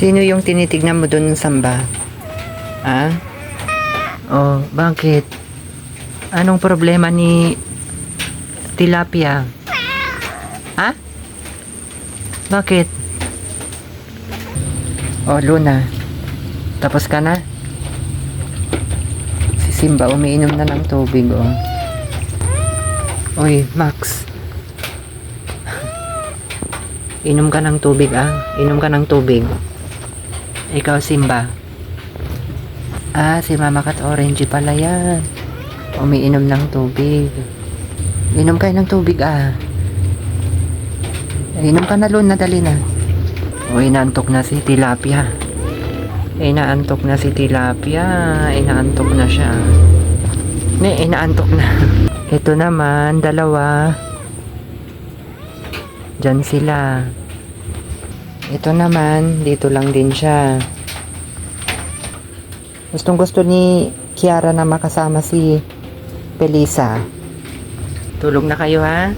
Sino yung tinitignan mo doon sa samba? Ah? Oh, bakit? Anong problema ni Tilapia? Ha? Bakit? Oh, Luna. Tapos ka na? Si Simba umiinom na ng tubig, oh. Oy, Max. Inom ka ng tubig, ah. Inom ka ng tubig. Ikaw, Simba. Ah, si Mama Cat Orange pala yan. Umiinom ng tubig. Inom kayo ng tubig, ah. Inom ka na, Luna. Dali na. O, inaantok na si Tilapia. Inaantok na si Tilapia. Inaantok na siya. Inaantok na. Ito naman, dalawa. Diyan sila. Ito naman, dito lang din siya. Gustong gusto ni Kiara na makasama si Pelisa. Tulog na kayo, ha?